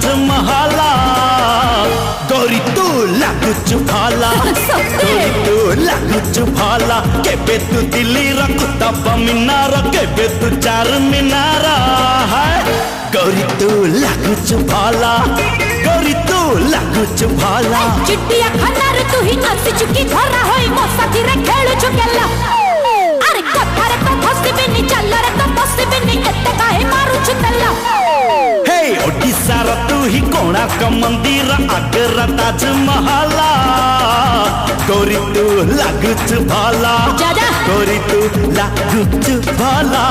ताजमहल गौरी तू लागुचु भाला गौरी तू लागुचु भाला केबे तू दिल्ली रा कुतुब मीनार केबे तू चार मीनार है गौरी तू लागुचु भाला गौरी तू लागुचु भाला चिट्टिया खानार तू ही नाच चुकी धरा होई मो साथी रे खेलु चुकेला अरे कथारे तो फसिबिनी चलरे तो फसिबिनी एते काहे मारू चुकेला हे ओडिसा रा तू ही कोणार्क मंदिर आग्रा ताजमहल गौरी तू लागुचु भाला गौरी तू लागुचु भाला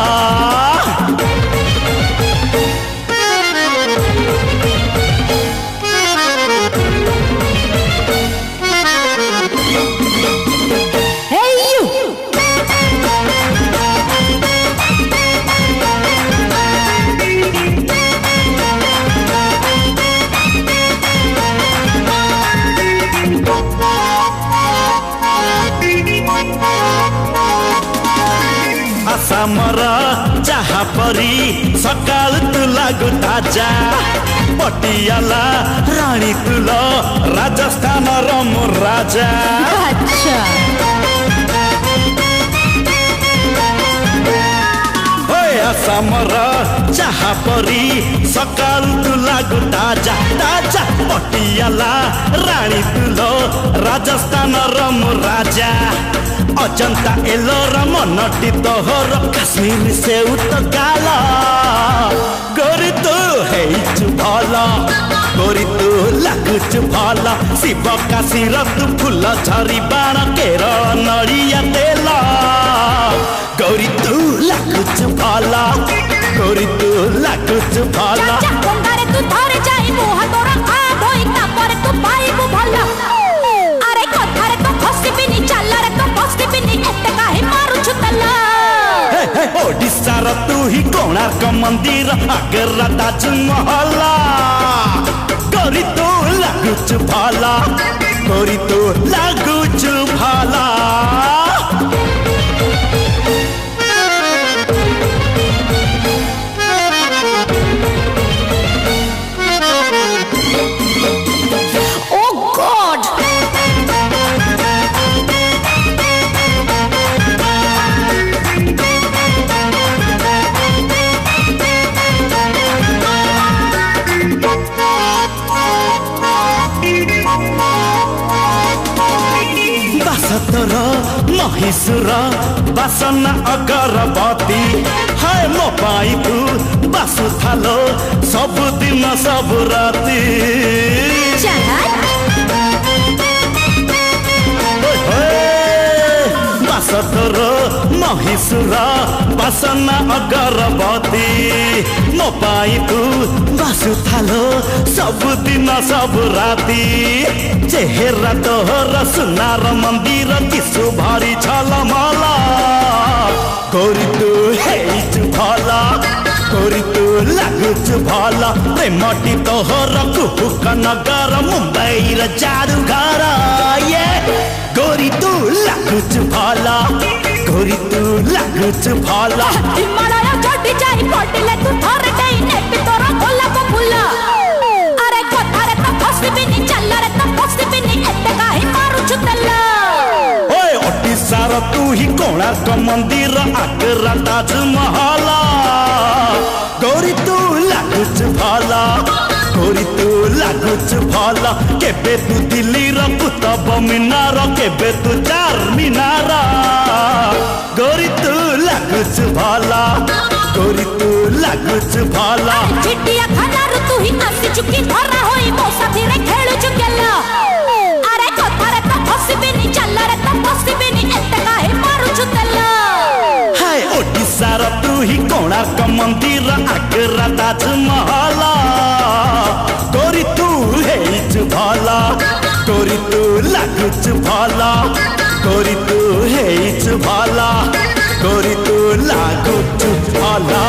आसामरा चाहा परी सकाल तू लागु ताजा पटियाला रानी तुलो राजस्थान रम राजा अच्छा आसामरा चाहा परी सकाल तू लागु ताजा ताजा पटियाला रानी तुलो राजस्थान रम राजा अजंता एलोर मनटी तोहर काश्मीर से उतगाल गौरी तू हेचु भाला गौरी तू लागुचु भाला शिव काशीर तू फूल झरी बाण केरल नड़िया तेल गौरी तू लागुचु भाला गौरी तू लागुचु भाला तू धरे जाई मुह तोरा आ होई तापर तू पाइबु भला अरे कथारे तो फसिबिनी चलरे तो फसिबिनी एते काहे मारू छुतला ओडिसा रा तू ही कोणार्क मंदिर आग्रा ताजमहल गौरी तू लागुचु भाला गौरी तू लागुचु भाला सतर महिषुर बासना अगरबती है मो पाई तू बासु थालो सब दिन सब राती बासतर महिषुर बासना अगरबती मो पाई तू बासु थालो सब दिन सब राती चेहरा तोहर सुनार मंदिर किसु भारी झलमल गौरी तू हेचु भाला गौरी तू लागुचु भाला प्रेमटी तोहर कुहुक नगर मुंबई र जादूगर ये गौरी तू लागुचु भाला गौरी तू लागुचु भाला हिमालय चढ़ी जाई पटिले तू थर गई नेट तोरा भोला को भूला अरे कथारे तो फसिबिनी चलरे तो फसिबिनी एते काहे मारू छुतला ओए ओडिसा रा तू ही कोणार्क मंदिर आग्रा ताजमहल गौरी तू लागुचु भाला गौरी तू लागुचु भाला केबे तू दिल्ली रा कुतुब मीनार केबे तू चार मीनार गौरी तू लागुचु भाला गौरी तू लागुचु भाला चिट्टिया खानार तू ही नाच चुकी धरा होई मो साथी रे खेलु चुकेला अरे कथारे तो फसिबिनी चलरे तो फसिबिनी एते काहे मारू छुतला हाय ओडिसा रा तू ही कोणार्क मंदिर आग्रा ताजमहल गौरी तू हेचु भाला गौरी तू लागुचु भाला गौरी तू हेचु भाला गौरी तू लागुचु भाला।